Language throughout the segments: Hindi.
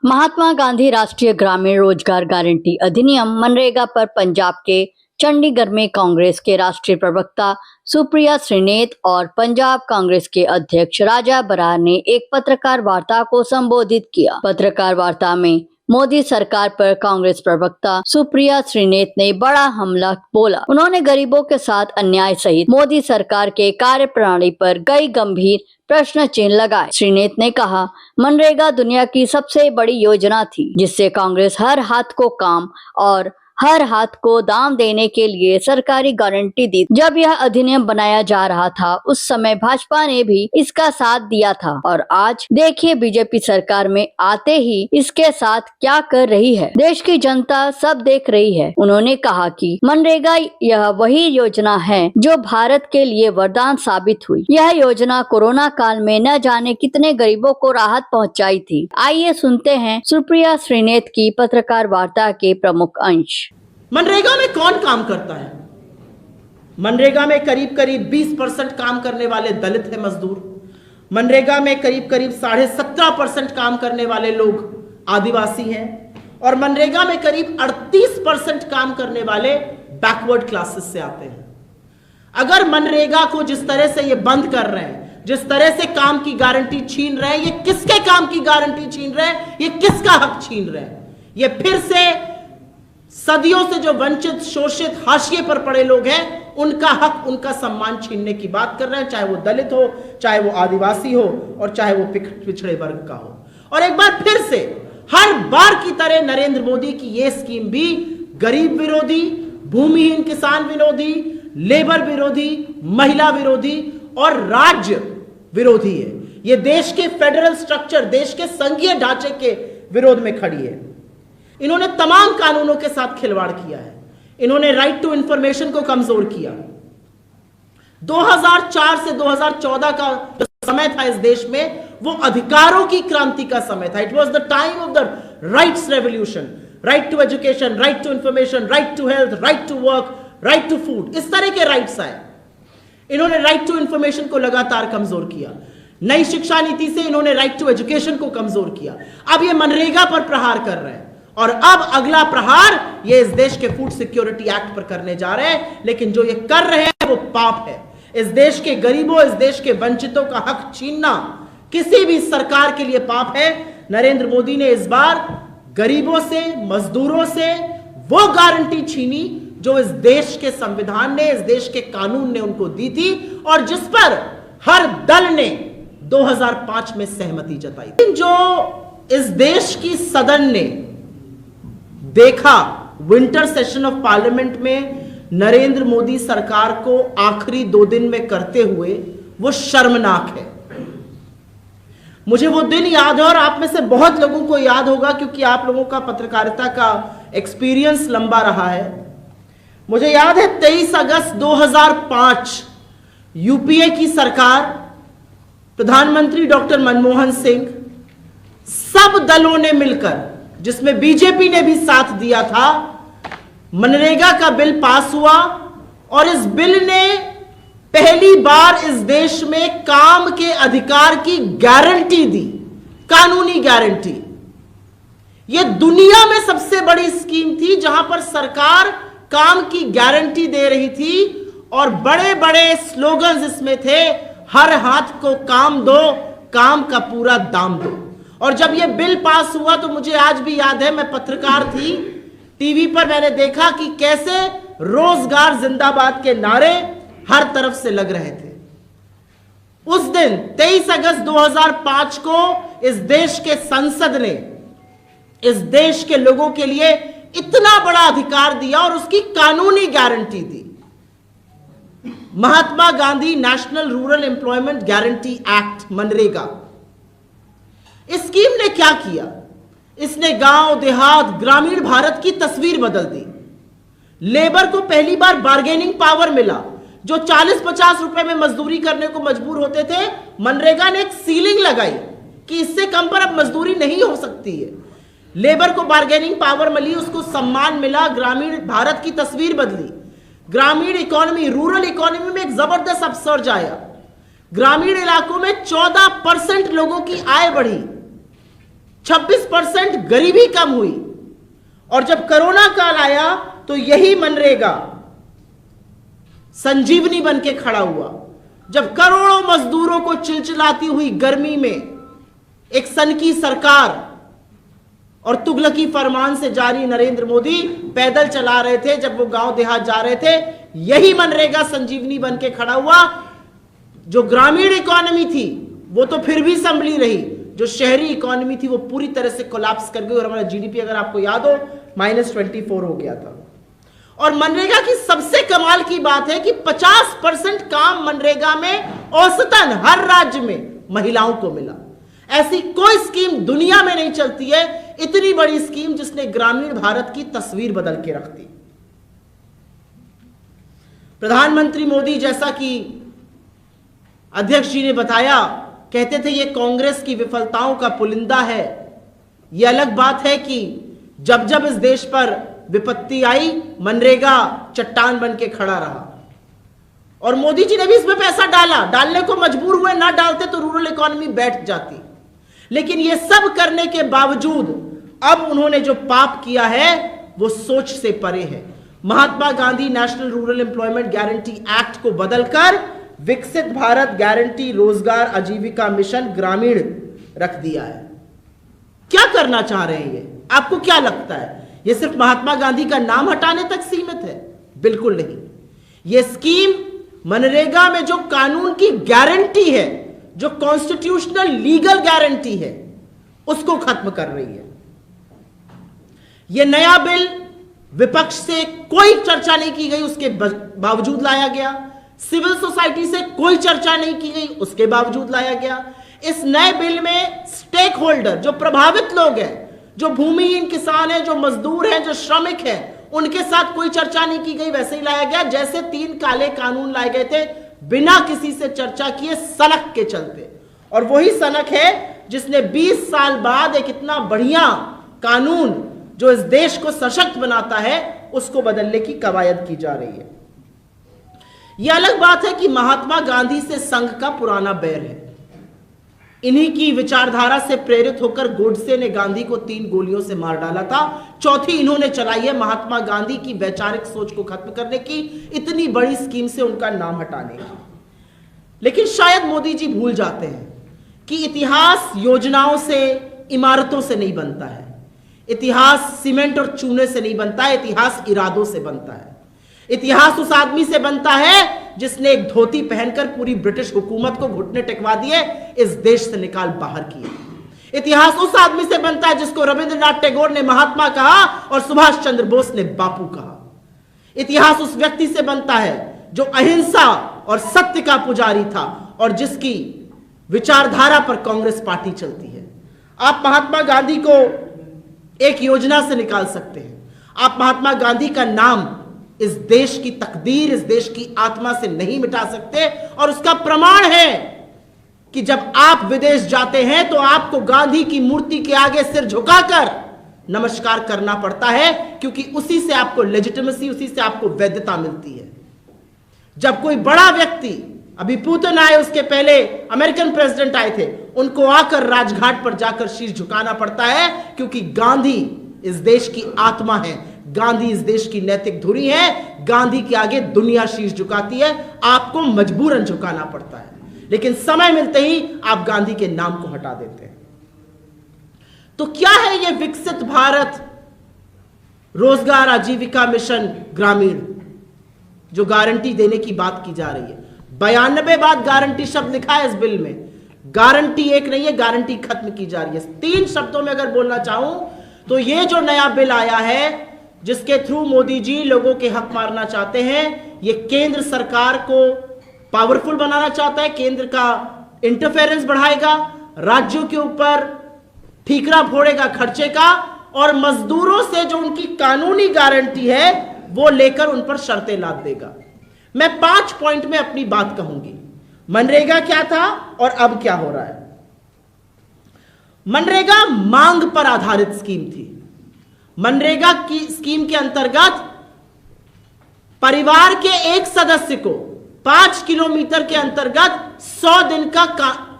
महात्मा गांधी राष्ट्रीय ग्रामीण रोजगार गारंटी अधिनियम मनरेगा पर पंजाब के चंडीगढ़ में कांग्रेस के राष्ट्रीय प्रवक्ता सुप्रिया श्रीनेत और पंजाब कांग्रेस के अध्यक्ष राजा बरार ने एक पत्रकार वार्ता को संबोधित किया। पत्रकार वार्ता में मोदी सरकार पर कांग्रेस प्रवक्ता सुप्रिया श्रीनेत ने बड़ा हमला बोला। उन्होंने गरीबों के साथ अन्याय सहित मोदी सरकार के कार्यप्रणाली पर कई गंभीर प्रश्न चिन्ह लगाए। श्रीनेत ने कहा, मनरेगा दुनिया की सबसे बड़ी योजना थी जिससे कांग्रेस हर हाथ को काम और हर हाथ को दाम देने के लिए सरकारी गारंटी दी। जब यह अधिनियम बनाया जा रहा था उस समय भाजपा ने भी इसका साथ दिया था और आज देखिए बीजेपी सरकार में आते ही इसके साथ क्या कर रही है। देश की जनता सब देख रही है। उन्होंने कहा कि मनरेगा यह वही योजना है जो भारत के लिए वरदान साबित हुई। यह योजना कोरोना काल में न जाने कितने गरीबों को राहत पहुँचाई थी। आइए सुनते हैं सुप्रिया श्रीनेत की पत्रकार वार्ता के प्रमुख अंश। मनरेगा में कौन काम करता है? मनरेगा में करीब 20% काम करने वाले दलित है मजदूर। मनरेगा में करीब 17.5% काम करने वाले लोग आदिवासी हैं और मनरेगा में करीब 38% काम करने वाले बैकवर्ड क्लासेस से आते हैं। अगर मनरेगा को जिस तरह से ये बंद कर रहे हैं, जिस तरह से काम की गारंटी छीन रहे हैं, ये किसके काम की गारंटी छीन रहे हैं? ये किसका हक छीन रहे हैं? ये फिर से सदियों से जो वंचित, शोषित, हाशिए पर पड़े लोग हैं उनका हक, उनका सम्मान छीनने की बात कर रहे हैं, चाहे वो दलित हो, चाहे वो आदिवासी हो और चाहे वो पिछड़े वर्ग का हो। और एक बार फिर से हर बार की तरह नरेंद्र मोदी की ये स्कीम भी गरीब विरोधी, भूमिहीन किसान विरोधी, लेबर विरोधी, महिला विरोधी और राज्य विरोधी है। ये देश के फेडरल स्ट्रक्चर, देश के संघीय ढांचे के विरोध में खड़ी है। इन्होंने तमाम कानूनों के साथ खिलवाड़ किया है। इन्होंने राइट टू इंफॉर्मेशन को कमजोर किया। 2004 से 2014 का जो समय था इस देश में, वो अधिकारों की क्रांति का समय था। It was the time of the rights revolution. Right to education, right to information, right to health, right to work, right to food, इस तरह के राइट्स आए। इन्होंने राइट टू इंफॉर्मेशन को लगातार कमजोर किया। नई शिक्षा नीति से इन्होंने राइट टू एजुकेशन को कमजोर किया। अब ये मनरेगा पर प्रहार कर रहे हैं और अब अगला प्रहार ये इस देश के फूड सिक्योरिटी एक्ट पर करने जा रहे हैं। लेकिन जो ये कर रहे हैं वो पाप है। इस देश के गरीबों, इस देश के वंचितों का हक छीनना किसी भी सरकार के लिए पाप है। नरेंद्र मोदी ने इस बार गरीबों से, मजदूरों से वो गारंटी छीनी जो इस देश के संविधान ने, इस देश के कानून ने उनको दी थी और जिस पर हर दल ने 2005 में सहमति जताई। जो इस देश की सदन ने देखा विंटर सेशन ऑफ पार्लियामेंट में नरेंद्र मोदी सरकार को आखिरी 2 दिन में करते हुए, वो शर्मनाक है। मुझे वो दिन याद है और आप में से बहुत लोगों को याद होगा क्योंकि आप लोगों का पत्रकारिता का एक्सपीरियंस लंबा रहा है। मुझे याद है 23 अगस्त 2005 यूपीए की सरकार, प्रधानमंत्री डॉक्टर मनमोहन सिंह, सब दलों ने मिलकर, जिसमें बीजेपी ने भी साथ दिया था, मनरेगा का बिल पास हुआ और इस बिल ने पहली बार इस देश में काम के अधिकार की गारंटी दी, कानूनी गारंटी। यह दुनिया में सबसे बड़ी स्कीम थी जहां पर सरकार काम की गारंटी दे रही थी और बड़े बड़े स्लोगन्स इसमें थे, हर हाथ को काम दो, काम का पूरा दाम दो। और जब यह बिल पास हुआ तो मुझे आज भी याद है, मैं पत्रकार थी, टीवी पर मैंने देखा कि कैसे रोजगार जिंदाबाद के नारे हर तरफ से लग रहे थे। उस दिन 23 अगस्त 2005 को इस देश के संसद ने इस देश के लोगों के लिए इतना बड़ा अधिकार दिया और उसकी कानूनी गारंटी दी। Mahatma Gandhi national rural employment guarantee act, मनरेगा। इस स्कीम ने क्या किया? इसने गांव, देहात, ग्रामीण भारत की तस्वीर बदल दी। लेबर को पहली बार बार्गेनिंग पावर मिला। जो 40-50 रुपए में मजदूरी करने को मजबूर होते थे, मनरेगा ने एक सीलिंग लगाई कि इससे कम पर अब मजदूरी नहीं हो सकती है। लेबर को बार्गेनिंग पावर मिली, उसको सम्मान मिला, ग्रामीण भारत की तस्वीर बदली। ग्रामीण इकोनॉमी, रूरल इकोनॉमी में एक जबरदस्त अपसर्ज आया। ग्रामीण इलाकों में 14% लोगों की आय बढ़ी। 26% गरीबी कम हुई। और जब कोरोना काल आया तो यही मनरेगा संजीवनी बन के खड़ा हुआ। जब करोड़ों मजदूरों को चिलचिलाती हुई गर्मी में एक सनकी सरकार और तुगलकी फरमान से जारी नरेंद्र मोदी पैदल चला रहे थे, जब वो गांव देहात जा रहे थे, यही मनरेगा संजीवनी बन के खड़ा हुआ। जो ग्रामीण इकोनॉमी थी वो तो फिर भी संभली रही, जो शहरी इकोनॉमी थी वो पूरी तरह से कोलैप्स कर गई और हमारा जीडीपी, अगर आपको याद हो, -24 हो गया था। और मनरेगा की सबसे कमाल की बात है कि 50% काम मनरेगा में औसतन हर राज्य में महिलाओं को मिला। ऐसी कोई स्कीम दुनिया में नहीं चलती है, इतनी बड़ी स्कीम जिसने ग्रामीण भारत की तस्वीर बदल के रख दी। प्रधानमंत्री मोदी, जैसा कि अध्यक्ष जी ने बताया, कहते थे ये कांग्रेस की विफलताओं का पुलिंदा है। यह अलग बात है कि जब जब इस देश पर विपत्ति आई, मनरेगा चट्टान बन के खड़ा रहा। और मोदी जी ने भी इसमें पैसा डाला, डालने को मजबूर हुए, ना डालते तो रूरल इकोनॉमी बैठ जाती। लेकिन यह सब करने के बावजूद अब उन्होंने जो पाप किया है वो सोच से परे है। Mahatma Gandhi national rural employment guarantee act को बदलकर विकसित भारत गारंटी रोजगार आजीविका मिशन ग्रामीण रख दिया है। क्या करना चाह रहे हैं ये? आपको क्या लगता है ये सिर्फ महात्मा गांधी का नाम हटाने तक सीमित है? बिल्कुल नहीं। ये स्कीम मनरेगा में जो कानून की गारंटी है, जो कॉन्स्टिट्यूशनल लीगल गारंटी है, उसको खत्म कर रही है। यह नया बिल विपक्ष से कोई चर्चा नहीं की गई, उसके बावजूद लाया गया। सिविल सोसाइटी से कोई चर्चा नहीं की गई, उसके बावजूद लाया गया। इस नए बिल में स्टेक होल्डर, जो प्रभावित लोग हैं, जो भूमिहीन किसान हैं, जो मजदूर हैं, जो श्रमिक हैं, उनके साथ कोई चर्चा नहीं की गई। वैसे ही लाया गया जैसे 3 काले कानून लाए गए थे, बिना किसी से चर्चा किए, सनक के चलते। और वही सनक है जिसने 20 साल बाद एक इतना बढ़िया कानून जो इस देश को सशक्त बनाता है, उसको बदलने की कवायद की जा रही है। यह अलग बात है कि महात्मा गांधी से संघ का पुराना बैर है। इन्हीं की विचारधारा से प्रेरित होकर गोडसे ने गांधी को 3 गोलियों से मार डाला था। चौथी इन्होंने चलाई है महात्मा गांधी की वैचारिक सोच को खत्म करने की, इतनी बड़ी स्कीम से उनका नाम हटाने की। लेकिन शायद मोदी जी भूल जाते हैं कि इतिहास योजनाओं से, इमारतों से नहीं बनता है। इतिहास सीमेंट और चूने से नहीं बनता है, इतिहास इरादों से बनता है। इतिहास उस आदमी से बनता है जिसने एक धोती पहनकर पूरी ब्रिटिश हुकूमत को घुटने टेकवा दिए, इस देश से निकाल बाहर किए। इतिहास उस आदमी से बनता है जिसको रविंद्रनाथ टैगोर ने महात्मा कहा और सुभाष चंद्र बोस ने बापू कहा। इतिहास उस व्यक्ति से बनता है जो अहिंसा और सत्य का पुजारी था और जिसकी विचारधारा पर कांग्रेस पार्टी चलती है। आप महात्मा गांधी को एक योजना से निकाल सकते हैं, आप महात्मा गांधी का नाम इस देश की तकदीर, इस देश की आत्मा से नहीं मिटा सकते। और उसका प्रमाण है कि जब आप विदेश जाते हैं तो आपको गांधी की मूर्ति के आगे सिर झुकाकर नमस्कार करना पड़ता है, क्योंकि उसी से आपको लेजिटिमेसी, उसी से आपको वैधता मिलती है। जब कोई बड़ा व्यक्ति, अभी पुतिन आए, उसके पहले अमेरिकन प्रेसिडेंट आए थे, उनको आकर राजघाट पर जाकर शीश झुकाना पड़ता है, क्योंकि गांधी इस देश की आत्मा है, गांधी इस देश की नैतिक धुरी है। गांधी के आगे दुनिया शीश झुकाती है, आपको मजबूरन झुकाना पड़ता है। लेकिन समय मिलते ही आप गांधी के नाम को हटा देते हैं। तो क्या है यह विकसित भारत रोजगार आजीविका मिशन ग्रामीण, जो गारंटी देने की बात की जा रही है? 92 बार गारंटी शब्द लिखा है इस बिल में। गारंटी एक नहीं है, गारंटी खत्म की जा रही है। 3 शब्दों में अगर बोलना चाहूं तो ये जो नया बिल आया है, जिसके थ्रू मोदी जी लोगों के हक मारना चाहते हैं, ये केंद्र सरकार को पावरफुल बनाना चाहता है, केंद्र का इंटरफेरेंस बढ़ाएगा, राज्यों के ऊपर ठीकरा फोड़ेगा खर्चे का, और मजदूरों से जो उनकी कानूनी गारंटी है वो लेकर उन पर शर्तें लाद देगा। मैं 5 पॉइंट में अपनी बात कहूंगी। मनरेगा क्या था और अब क्या हो रहा है। मनरेगा मांग पर आधारित स्कीम थी। मनरेगा की स्कीम के अंतर्गत परिवार के एक सदस्य को 5 किलोमीटर के अंतर्गत 100 दिन का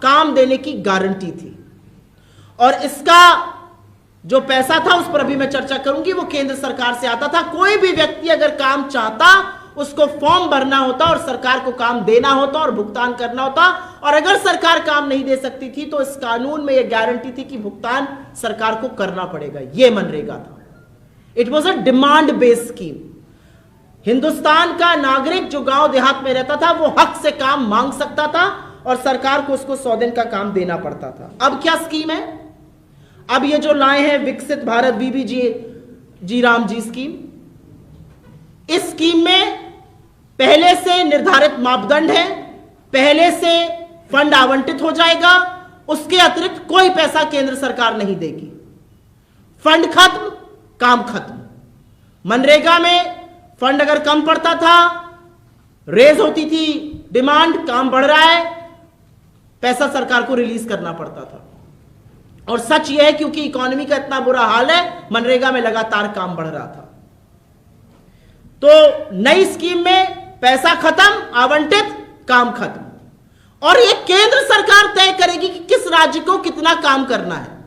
काम देने की गारंटी थी। और इसका जो पैसा था उस पर अभी मैं चर्चा करूंगी, वो केंद्र सरकार से आता था। कोई भी व्यक्ति अगर काम चाहता, उसको फॉर्म भरना होता और सरकार को काम देना होता और भुगतान करना होता, और अगर सरकार काम नहीं दे सकती थी तो इस कानून में यह गारंटी थी कि भुगतान सरकार को करना पड़ेगा। यह मनरेगा था। It was a demand based scheme. Hindustan का नागरिक जो गांव देहात में रहता था वो हक से काम मांग सकता था और सरकार को उसको 100 दिन का काम देना पड़ता था। अब क्या स्कीम है? अब ये जो लाए हैं विकसित भारत बीबीजी रामजी स्कीम, इस स्कीम में पहले से निर्धारित मापदंड है, पहले से फंड आवंटित हो जाएगा, उसके अतिरिक्त कोई पैसा केंद्र सरकार नहीं देगी। फंड खत्म, काम खत्म। मनरेगा में फंड अगर कम पड़ता था, रेज होती थी डिमांड, काम बढ़ रहा है, पैसा सरकार को रिलीज करना पड़ता था। और सच यह है क्योंकि इकोनॉमी का इतना बुरा हाल है, मनरेगा में लगातार काम बढ़ रहा था। तो नई स्कीम में पैसा खत्म, आवंटित, काम खत्म। और यह केंद्र सरकार तय करेगी कि किस राज्य को कितना काम करना है।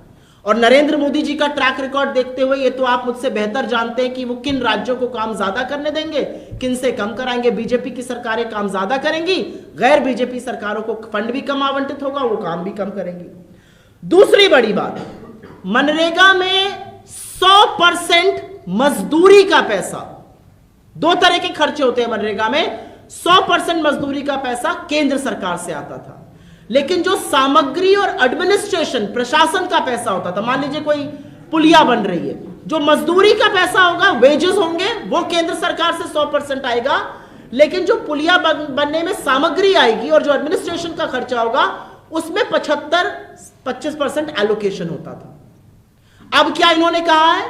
और नरेंद्र मोदी जी का ट्रैक रिकॉर्ड देखते हुए ये तो आप मुझसे बेहतर जानते हैं कि वो किन राज्यों को काम ज्यादा करने देंगे, किन से कम कराएंगे। बीजेपी की सरकारें काम ज्यादा करेंगी, गैर बीजेपी सरकारों को फंड भी कम आवंटित होगा, वो काम भी कम करेंगी। दूसरी बड़ी बात, मनरेगा में 100% मजदूरी का पैसा, दो तरह के खर्चे होते हैं मनरेगा में। 100% मजदूरी का पैसा केंद्र सरकार से आता था, लेकिन जो सामग्री और एडमिनिस्ट्रेशन, प्रशासन का पैसा होता था, मान लीजिए कोई पुलिया बन रही है, जो मजदूरी का पैसा होगा, वेजेस होंगे, वो केंद्र सरकार से 100% आएगा। लेकिन जो पुलिया बनने में सामग्री आएगी और जो एडमिनिस्ट्रेशन का खर्चा होगा, उसमें 25% एलोकेशन होता था। अब क्या इन्होंने कहा है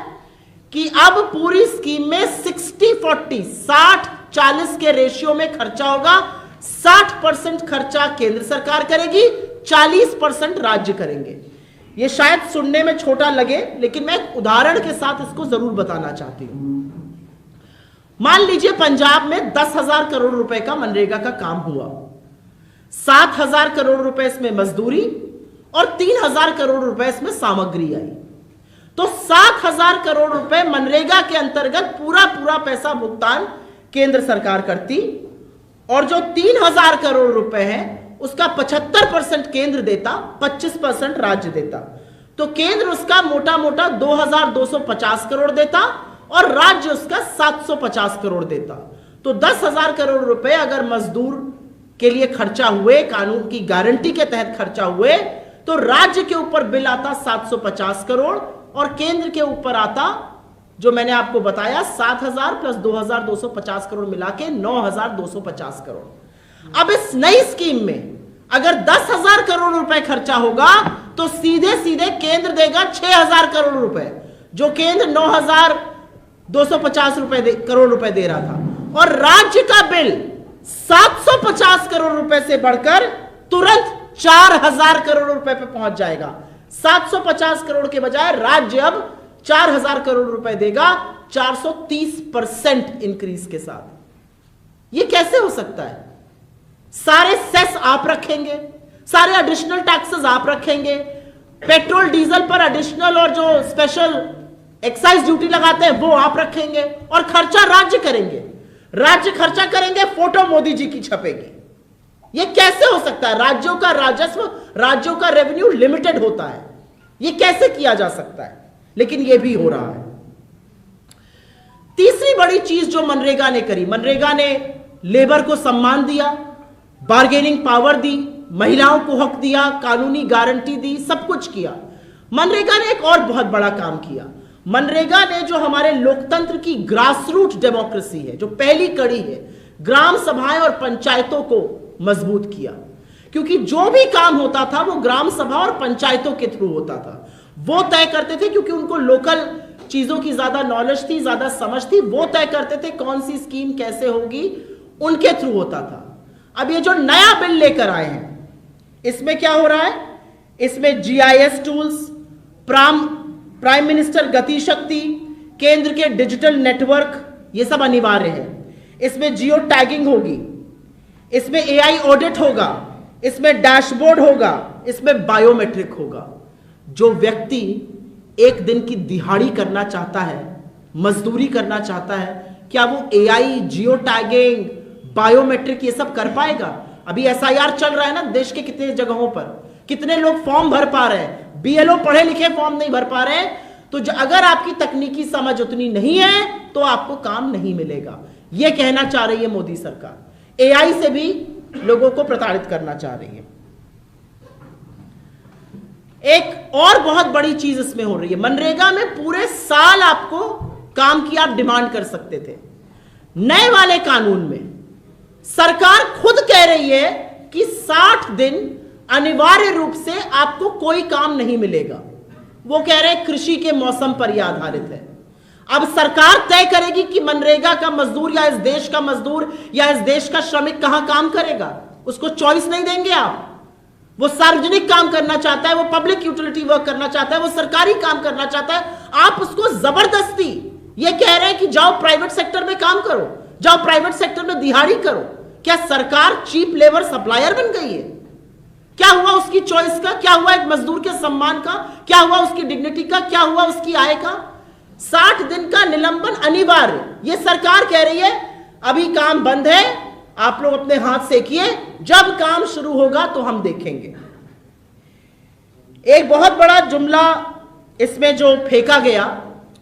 कि अब पूरी स्कीम में 60-40, 60-40 के रेशियो में खर्चा होगा। 60% खर्चा केंद्र सरकार करेगी, 40% राज्य करेंगे। यह शायद सुनने में छोटा लगे, लेकिन मैं एक उदाहरण के साथ इसको जरूर बताना चाहती हूं। मान लीजिए पंजाब में 10,000 करोड़ रुपए का मनरेगा का काम हुआ, 7,000 करोड़ रुपए इसमें मजदूरी और 3,000 करोड़ रुपए इसमें सामग्री आई। तो 7,000 करोड़ रुपए मनरेगा के अंतर्गत पूरा पैसा भुगतान केंद्र सरकार करती, और जो 3,000 करोड़ रुपए है उसका 75% केंद्र देता, 25% राज्य देता। तो केंद्र उसका मोटा मोटा 2,250 करोड़ देता और राज्य उसका 750 करोड़ देता। तो 10,000 करोड़ रुपए अगर मजदूर के लिए खर्चा हुए, कानून की गारंटी के तहत खर्चा हुए, तो राज्य के ऊपर बिल आता 750 करोड़ और केंद्र के ऊपर आता, जो मैंने आपको बताया, 7,000 प्लस 2,250 करोड़ मिला के 9,250 करोड़। अब इस नई स्कीम में अगर 10,000 करोड़ रुपए खर्चा होगा तो सीधे सीधे केंद्र देगा 6,000 करोड़ रुपए, जो केंद्र 9,250 करोड़ रुपए दे रहा था। और राज्य का बिल 750 करोड़ रुपए से बढ़कर तुरंत 4,000 करोड़ रुपए पे पहुंच जाएगा। 750 करोड़ के बजाय राज्य अब 4,000 करोड़ रुपए देगा, 430% इंक्रीज के साथ। यह कैसे हो सकता है? सारे सेस आप रखेंगे, सारे एडिशनल टैक्सेस आप रखेंगे, पेट्रोल डीजल पर एडिशनल और जो स्पेशल एक्साइज ड्यूटी लगाते हैं वो आप रखेंगे, और खर्चा राज्य करेंगे। राज्य खर्चा करेंगे, फोटो मोदी जी की छपेगी। यह कैसे हो सकता है? राज्यों का राजस्व, राज्यों का रेवेन्यू लिमिटेड होता है, यह कैसे किया जा सकता है? लेकिन यह भी हो रहा है। तीसरी बड़ी चीज जो मनरेगा ने करी, मनरेगा ने लेबर को सम्मान दिया, बार्गेनिंग पावर दी, महिलाओं को हक दिया, कानूनी गारंटी दी, सब कुछ किया। मनरेगा ने एक और बहुत बड़ा काम किया। मनरेगा ने जो हमारे लोकतंत्र की ग्रासरूट डेमोक्रेसी है, जो पहली कड़ी है, ग्राम सभाएं और पंचायतों को मजबूत किया। क्योंकि जो भी काम होता था वो ग्राम सभा और पंचायतों के थ्रू होता था। वो तय करते थे, क्योंकि उनको लोकल चीजों की ज्यादा नॉलेज थी, ज्यादा समझ थी। वो तय करते थे कौन सी स्कीम कैसे होगी, उनके थ्रू होता था। अब ये जो नया बिल लेकर आए हैं, इसमें क्या हो रहा है? इसमें जीआईएस टूल्स, प्राइम मिनिस्टर गति शक्ति, केंद्र के डिजिटल नेटवर्क, ये सब अनिवार्य है। इसमें जियो टैगिंग होगी, इसमें एआई ऑडिट होगा, इसमें डैशबोर्ड होगा, इसमें बायोमेट्रिक होगा। जो व्यक्ति एक दिन की दिहाड़ी करना चाहता है, मजदूरी करना चाहता है, क्या वो एआई, जियो टैगिंग, बायोमेट्रिक ये सब कर पाएगा? अभी एसआईआर चल रहा है ना देश के कितने जगहों पर, कितने लोग फॉर्म भर पा रहे हैं, बीएलओ पढ़े लिखे फॉर्म नहीं भर पा रहे हैं। तो अगर आपकी तकनीकी समझ उतनी नहीं है तो आपको काम नहीं मिलेगा। यह कहना चाह रही है मोदी सरकार। एआई से भी लोगों को प्रताड़ित करना चाह रही है। एक और बहुत बड़ी चीज इसमें हो रही है, मनरेगा में पूरे साल आपको काम की आप डिमांड कर सकते थे। नए वाले कानून में सरकार खुद कह रही है कि 60 दिन अनिवार्य रूप से आपको कोई काम नहीं मिलेगा। वो कह रहे हैं कृषि के मौसम पर यह आधारित है। अब सरकार तय करेगी कि मनरेगा का मजदूर या इस देश का मजदूर या इस देश का श्रमिक कहां काम करेगा। उसको चॉइस नहीं देंगे आप। वो सार्वजनिक काम करना चाहता है, वो पब्लिक यूटिलिटी वर्क करना चाहता है, वो सरकारी काम करना चाहता है, आप उसको जबरदस्ती ये कह रहे हैं कि जाओ प्राइवेट सेक्टर में काम करो, जाओ प्राइवेट सेक्टर में दिहाड़ी करो। क्या सरकार चीप लेबर सप्लायर बन गई है? क्या हुआ उसकी चॉइस का? क्या हुआ एक मजदूर के सम्मान का? क्या हुआ उसकी डिग्निटी का? क्या हुआ उसकी आय का? 60 दिन का निलंबन अनिवार्य, यह सरकार कह रही है। अभी काम बंद है, आप लोग अपने हाथ सेकिए, जब काम शुरू होगा तो हम देखेंगे। एक बहुत बड़ा जुमला इसमें जो फेंका गया,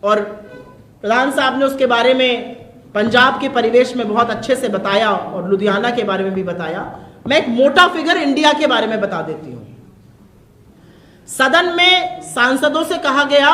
और प्रधान साहब ने उसके बारे में पंजाब के परिवेश में बहुत अच्छे से बताया और लुधियाना के बारे में भी बताया। मैं एक मोटा फिगर इंडिया के बारे में बता देती हूं। सदन में सांसदों से कहा गया,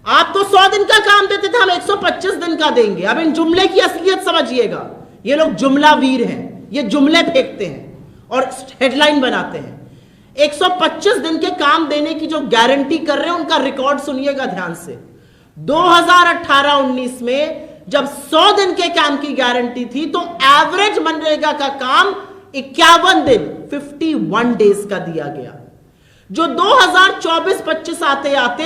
आप तो 100 दिन का काम देते थे, हम 125 दिन का देंगे। अब इन जुमले की असलियत समझिएगा। ये लोग जुमला वीर हैं, ये जुमले फेंकते हैं और हेडलाइन बनाते हैं। 125 दिन के काम देने की जो गारंटी कर रहे हैं उनका रिकॉर्ड सुनिएगा ध्यान से। 2018-19 में जब 100 दिन के काम की गारंटी थी तो एवरेज मनरेगा का काम 51 दिन 51 डेज का दिया गया, जो 2024-25 आते आते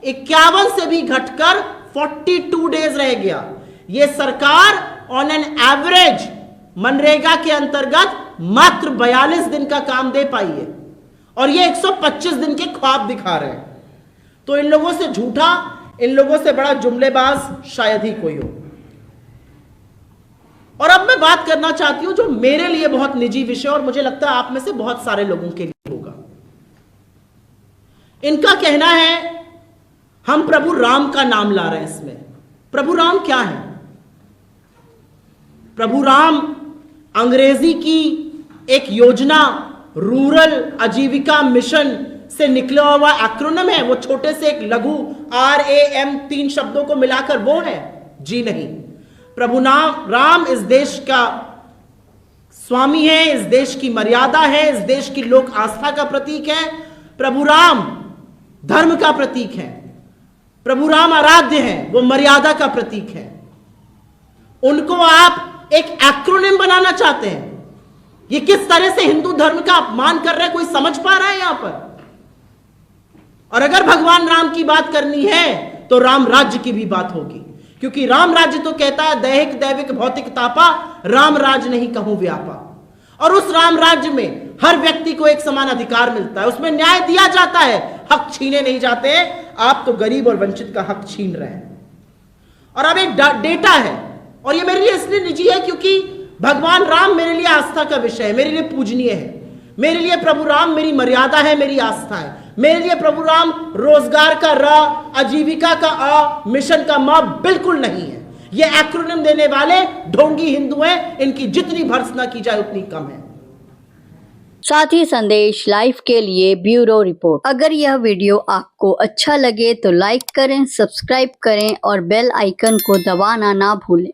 51 से भी घटकर 42 डेज रह गया। यह सरकार ऑन एन एवरेज मनरेगा के अंतर्गत मात्र 42 दिन का काम दे पाई है और ये 125 दिन के ख्वाब दिखा रहे हैं। तो इन लोगों से झूठा, इन लोगों से बड़ा जुमलेबाज शायद ही कोई हो। और अब मैं बात करना चाहती हूं जो मेरे लिए बहुत निजी विषय और मुझे लगता है आप में से बहुत सारे लोगों के लिए होगा। इनका कहना है हम प्रभु राम का नाम ला रहे हैं इसमें। प्रभु राम क्या है? प्रभु राम अंग्रेजी की एक योजना, रूरल आजीविका मिशन से निकला हुआ एक्रोनिम है। वो छोटे से एक लघु RAM 3 शब्दों को मिलाकर वो है? जी नहीं। प्रभु राम इस देश का स्वामी है, इस देश की मर्यादा है, इस देश की लोक आस्था का प्रतीक है। प्रभु राम धर्म का प्रतीक है। प्रभु राम आराध्य है, वो मर्यादा का प्रतीक है। उनको आप एक एक्रोनिम बनाना चाहते हैं। ये किस तरह से हिंदू धर्म का अपमान कर रहे हैं, कोई समझ पा रहा है यहां पर? और अगर भगवान राम की बात करनी है तो राम राज्य की भी बात होगी, क्योंकि राम राज्य तो कहता है दैहिक दैविक भौतिक तापा, राम राज नहीं कहूं व्यापा। और उस राम राज्य में हर व्यक्ति को एक समान अधिकार मिलता है, उसमें न्याय दिया जाता है, हक छीने नहीं जाते हैं। आप तो गरीब और वंचित का हक छीन रहे हैं। और अब एक डेटा है, और ये मेरे लिए इसलिए निजी है क्योंकि भगवान राम मेरे लिए आस्था का विषय है, मेरे लिए पूजनीय है। मेरे लिए प्रभु राम मेरी मर्यादा है, मेरी आस्था है। मेरे लिए प्रभु राम रोजगार का र, आजीविका का अ, मिशन का म बिल्कुल नहीं है। ये एक्रोनिम देने वाले ढोंगी हिंदू हैं, इनकी जितनी भर्त्सना की जाए उतनी कम है। साथ ही संदेश लाइव के लिए ब्यूरो रिपोर्ट। अगर यह वीडियो आपको अच्छा लगे तो लाइक करें, सब्सक्राइब करें और बेल आइकन को दबाना ना भूलें।